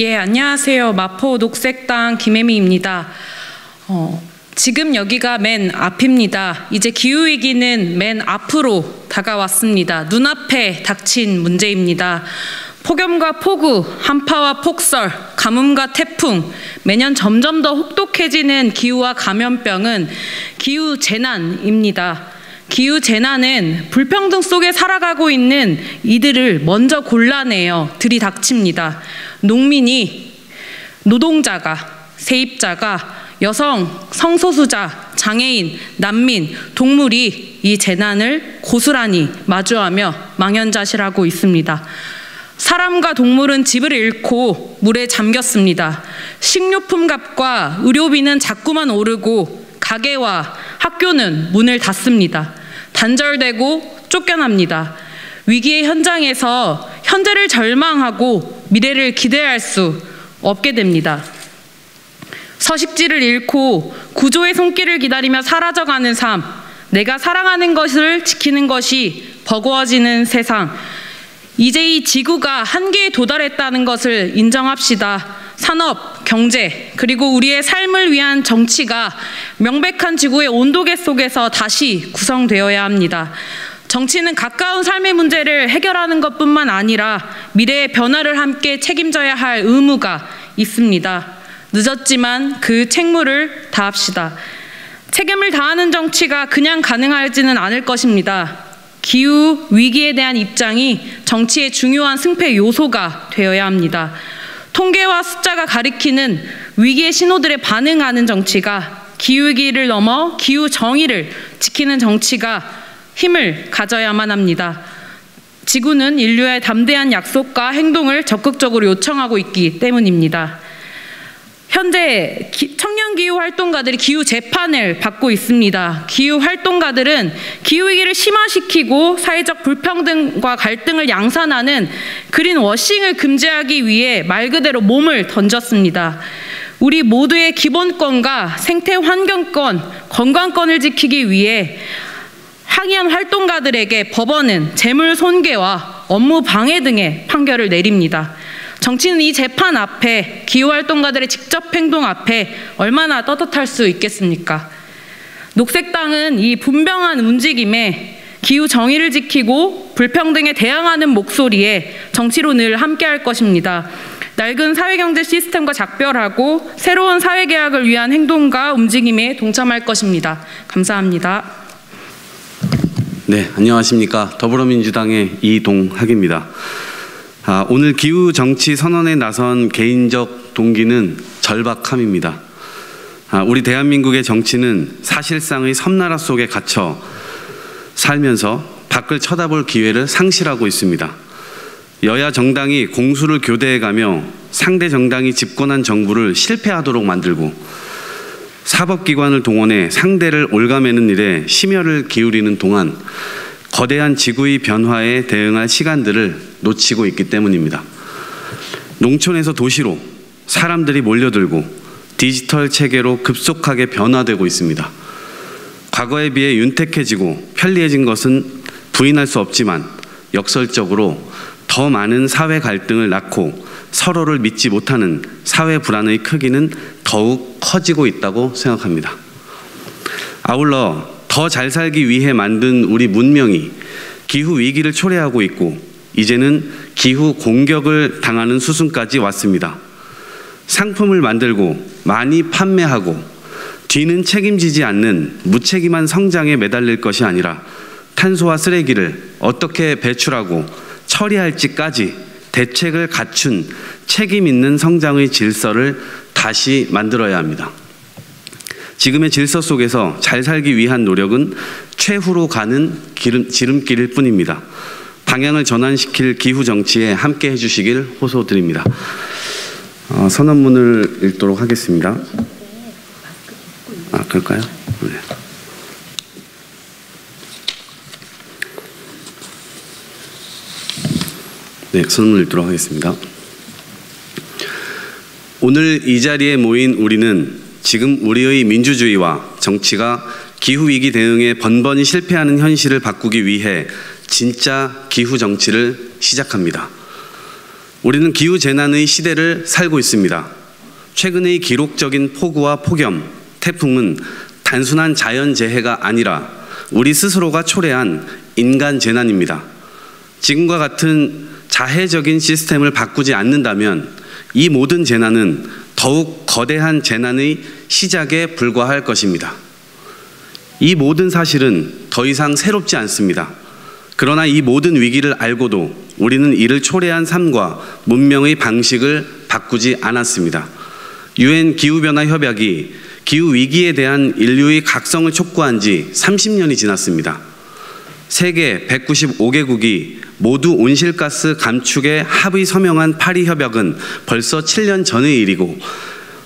예, 안녕하세요. 마포 녹색당 김혜미입니다. 지금 여기가 맨 앞입니다. 이제 기후위기는 맨 앞으로 다가왔습니다. 눈앞에 닥친 문제입니다. 폭염과 폭우, 한파와 폭설, 가뭄과 태풍, 매년 점점 더 혹독해지는 기후와 감염병은 기후재난입니다. 기후재난은 불평등 속에 살아가고 있는 이들을 먼저 골라내어 들이닥칩니다. 농민이, 노동자가, 세입자가, 여성, 성소수자, 장애인, 난민, 동물이 이 재난을 고스란히 마주하며 망연자실하고 있습니다. 사람과 동물은 집을 잃고 물에 잠겼습니다. 식료품 값과 의료비는 자꾸만 오르고 가게와 학교는 문을 닫습니다. 단절되고 쫓겨납니다. 위기의 현장에서 현재를 절망하고 미래를 기대할 수 없게 됩니다. 서식지를 잃고 구조의 손길을 기다리며 사라져가는 삶, 내가 사랑하는 것을 지키는 것이 버거워지는 세상, 이제 이 지구가 한계에 도달했다는 것을 인정합시다. 산업, 경제, 그리고 우리의 삶을 위한 정치가 명백한 지구의 온도계 속에서 다시 구성되어야 합니다. 정치는 가까운 삶의 문제를 해결하는 것뿐만 아니라 미래의 변화를 함께 책임져야 할 의무가 있습니다. 늦었지만 그 책무를 다합시다. 책임을 다하는 정치가 그냥 가능하지는 않을 것입니다. 기후 위기에 대한 입장이 정치의 중요한 승패 요소가 되어야 합니다. 통계와 숫자가 가리키는 위기의 신호들에 반응하는 정치가, 기후위기를 넘어 기후 정의를 지키는 정치가 힘을 가져야만 합니다. 지구는 인류의 담대한 약속과 행동을 적극적으로 요청하고 있기 때문입니다. 현재 청년기후 활동가들이 기후 재판을 받고 있습니다. 기후 활동가들은 기후위기를 심화시키고 사회적 불평등과 갈등을 양산하는 그린워싱을 금지하기 위해 말 그대로 몸을 던졌습니다. 우리 모두의 기본권과 생태환경권, 건강권을 지키기 위해 항의한 활동가들에게 법원은 재물 손괴와 업무 방해 등의 판결을 내립니다. 정치는 이 재판 앞에, 기후활동가들의 직접 행동 앞에 얼마나 떳떳할 수 있겠습니까? 녹색당은 이 분명한 움직임에 기후 정의를 지키고 불평등에 대항하는 목소리에 정치로 늘 함께할 것입니다. 낡은 사회경제 시스템과 작별하고 새로운 사회개혁을 위한 행동과 움직임에 동참할 것입니다. 감사합니다. 네, 안녕하십니까. 더불어민주당의 이동학입니다. 오늘 기후정치 선언에 나선 개인적 동기는 절박함입니다. 우리 대한민국의 정치는 사실상의 섬나라 속에 갇혀 살면서 밖을 쳐다볼 기회를 상실하고 있습니다. 여야 정당이 공수를 교대해가며 상대 정당이 집권한 정부를 실패하도록 만들고 사법기관을 동원해 상대를 옭아매는 일에 심혈을 기울이는 동안 거대한 지구의 변화에 대응할 시간들을 놓치고 있기 때문입니다. 농촌에서 도시로 사람들이 몰려들고 디지털 체계로 급속하게 변화되고 있습니다. 과거에 비해 윤택해지고 편리해진 것은 부인할 수 없지만 역설적으로 더 많은 사회 갈등을 낳고 서로를 믿지 못하는 사회 불안의 크기는 더욱 커지고 있다고 생각합니다. 아울러 더 잘 살기 위해 만든 우리 문명이 기후 위기를 초래하고 있고 이제는 기후 공격을 당하는 수순까지 왔습니다. 상품을 만들고 많이 판매하고 뒤는 책임지지 않는 무책임한 성장에 매달릴 것이 아니라 탄소와 쓰레기를 어떻게 배출하고 처리할지까지 대책을 갖춘 책임 있는 성장의 질서를 다시 만들어야 합니다. 지금의 질서 속에서 잘 살기 위한 노력은 최후로 가는 지름길일 뿐입니다. 방향을 전환시킬 기후 정치에 함께 해주시길 호소드립니다. 선언문을 읽도록 하겠습니다. 그럴까요? 네. 네, 선언문을 읽도록 하겠습니다. 오늘 이 자리에 모인 우리는 지금 우리의 민주주의와 정치가 기후위기 대응에 번번이 실패하는 현실을 바꾸기 위해 진짜 기후 정치를 시작합니다. 우리는 기후재난의 시대를 살고 있습니다. 최근의 기록적인 폭우와 폭염, 태풍은 단순한 자연재해가 아니라 우리 스스로가 초래한 인간재난입니다. 지금과 같은 자해적인 시스템을 바꾸지 않는다면 이 모든 재난은 더욱 거대한 재난의 시작에 불과할 것입니다. 이 모든 사실은 더 이상 새롭지 않습니다. 그러나 이 모든 위기를 알고도 우리는 이를 초래한 삶과 문명의 방식을 바꾸지 않았습니다. UN 기후변화 협약이 기후위기에 대한 인류의 각성을 촉구한 지 30년이 지났습니다. 세계 195개국이 모두 온실가스 감축에 합의 서명한 파리 협약은 벌써 7년 전의 일이고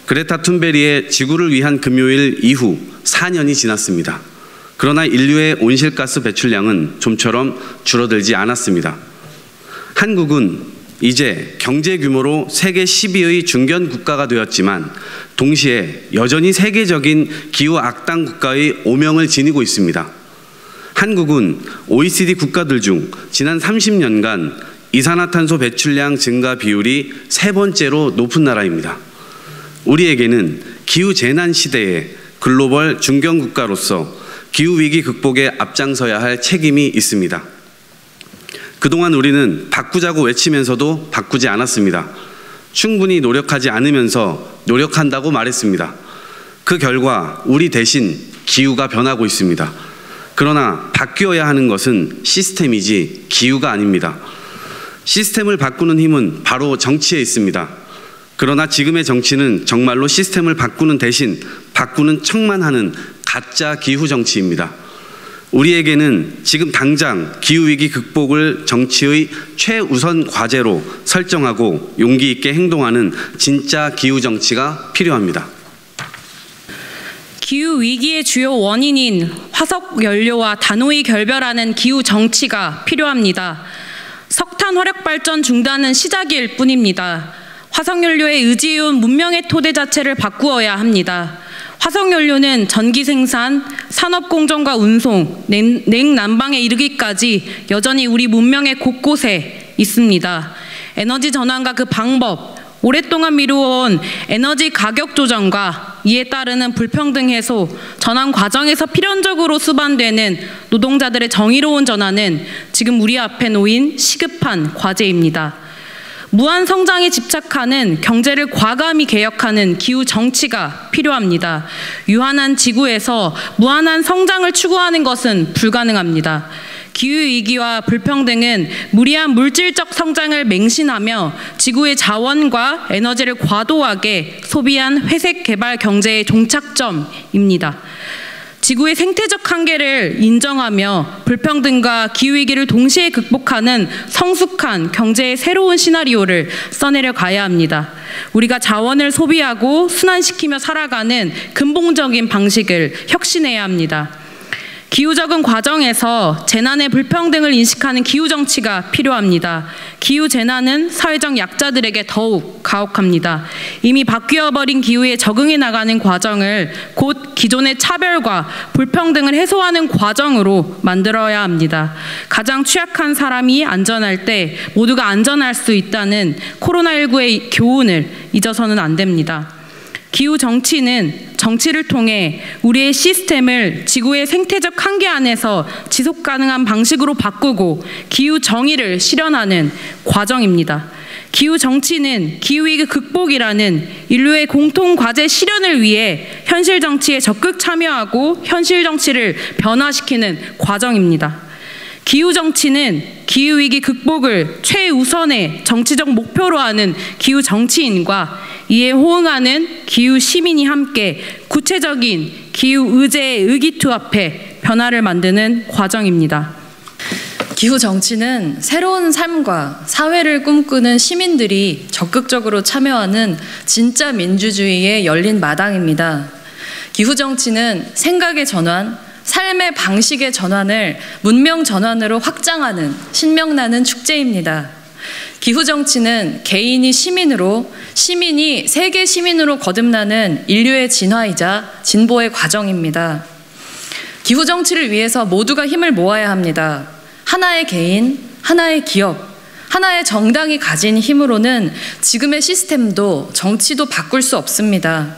그레타 툰베리의 지구를 위한 금요일 이후 4년이 지났습니다. 그러나 인류의 온실가스 배출량은 좀처럼 줄어들지 않았습니다. 한국은 이제 경제 규모로 세계 10위의 중견 국가가 되었지만 동시에 여전히 세계적인 기후 악당 국가의 오명을 지니고 있습니다. 한국은 OECD 국가들 중 지난 30년간 이산화탄소 배출량 증가 비율이 3번째로 높은 나라입니다. 우리에게는 기후재난 시대에 글로벌 중견국가로서 기후위기 극복에 앞장서야 할 책임이 있습니다. 그동안 우리는 바꾸자고 외치면서도 바꾸지 않았습니다. 충분히 노력하지 않으면서 노력한다고 말했습니다. 그 결과 우리 대신 기후가 변하고 있습니다. 그러나 바뀌어야 하는 것은 시스템이지 기후가 아닙니다. 시스템을 바꾸는 힘은 바로 정치에 있습니다. 그러나 지금의 정치는 정말로 시스템을 바꾸는 대신 바꾸는 척만 하는 가짜 기후 정치입니다. 우리에게는 지금 당장 기후위기 극복을 정치의 최우선 과제로 설정하고 용기 있게 행동하는 진짜 기후 정치가 필요합니다. 기후위기의 주요 원인인 화석연료와 단호히 결별하는 기후 정치가 필요합니다. 석탄 화력 발전 중단은 시작일 뿐입니다. 화석연료에 의지해온 문명의 토대 자체를 바꾸어야 합니다. 화석연료는 전기 생산, 산업공정과 운송, 냉난방에 이르기까지 여전히 우리 문명의 곳곳에 있습니다. 에너지 전환과 그 방법, 오랫동안 미루어온 에너지 가격 조정과 이에 따르는 불평등 해소, 전환 과정에서 필연적으로 수반되는 노동자들의 정의로운 전환은 지금 우리 앞에 놓인 시급한 과제입니다. 무한 성장에 집착하는 경제를 과감히 개혁하는 기후 정치가 필요합니다. 유한한 지구에서 무한한 성장을 추구하는 것은 불가능합니다. 기후위기와 불평등은 무리한 물질적 성장을 맹신하며 지구의 자원과 에너지를 과도하게 소비한 회색 개발 경제의 종착점입니다. 지구의 생태적 한계를 인정하며 불평등과 기후위기를 동시에 극복하는 성숙한 경제의 새로운 시나리오를 써내려 가야 합니다. 우리가 자원을 소비하고 순환시키며 살아가는 근본적인 방식을 혁신해야 합니다. 기후적응 과정에서 재난의 불평등을 인식하는 기후정치가 필요합니다. 기후재난은 사회적 약자들에게 더욱 가혹합니다. 이미 바뀌어버린 기후에 적응해 나가는 과정을 곧 기존의 차별과 불평등을 해소하는 과정으로 만들어야 합니다. 가장 취약한 사람이 안전할 때 모두가 안전할 수 있다는 코로나19의 교훈을 잊어서는 안 됩니다. 기후 정치는 정치를 통해 우리의 시스템을 지구의 생태적 한계 안에서 지속 가능한 방식으로 바꾸고 기후 정의를 실현하는 과정입니다. 기후 정치는 기후위기 극복이라는 인류의 공통 과제 실현을 위해 현실 정치에 적극 참여하고 현실 정치를 변화시키는 과정입니다. 기후 정치는 기후위기 극복을 최우선의 정치적 목표로 하는 기후 정치인과 이에 호응하는 기후 시민이 함께 구체적인 기후 의제에 의기투합해 변화를 만드는 과정입니다. 기후 정치는 새로운 삶과 사회를 꿈꾸는 시민들이 적극적으로 참여하는 진짜 민주주의의 열린 마당입니다. 기후 정치는 생각의 전환, 삶의 방식의 전환을 문명 전환으로 확장하는 신명나는 축제입니다. 기후 정치는 개인이 시민으로, 시민이 세계 시민으로 거듭나는 인류의 진화이자 진보의 과정입니다. 기후 정치를 위해서 모두가 힘을 모아야 합니다. 하나의 개인, 하나의 기업, 하나의 정당이 가진 힘으로는 지금의 시스템도 정치도 바꿀 수 없습니다.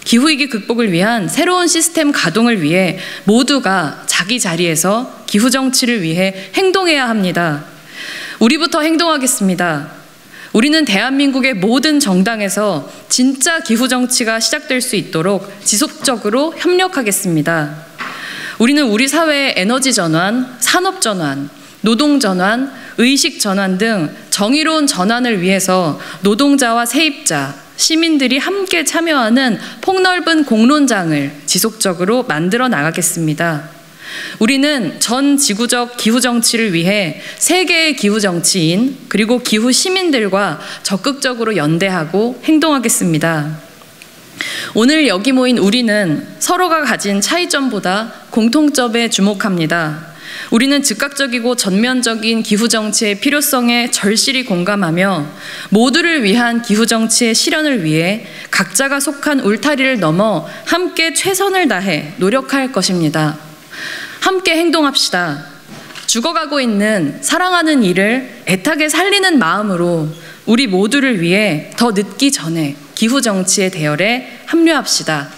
기후위기 극복을 위한 새로운 시스템 가동을 위해 모두가 자기 자리에서 기후정치를 위해 행동해야 합니다. 우리부터 행동하겠습니다. 우리는 대한민국의 모든 정당에서 진짜 기후정치가 시작될 수 있도록 지속적으로 협력하겠습니다. 우리는 우리 사회의 에너지 전환, 산업 전환, 노동 전환, 의식 전환 등 정의로운 전환을 위해서 노동자와 세입자, 시민들이 함께 참여하는 폭넓은 공론장을 지속적으로 만들어 나가겠습니다. 우리는 전 지구적 기후 정치를 위해 세계의 기후 정치인 그리고 기후 시민들과 적극적으로 연대하고 행동하겠습니다. 오늘 여기 모인 우리는 서로가 가진 차이점보다 공통점에 주목합니다. 우리는 즉각적이고 전면적인 기후정치의 필요성에 절실히 공감하며 모두를 위한 기후정치의 실현을 위해 각자가 속한 울타리를 넘어 함께 최선을 다해 노력할 것입니다. 함께 행동합시다. 죽어가고 있는 사랑하는 이를 애타게 살리는 마음으로 우리 모두를 위해 더 늦기 전에 기후정치의 대열에 합류합시다.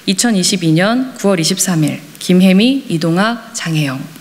2022년 9월 23일 김혜미, 이동학, 장혜영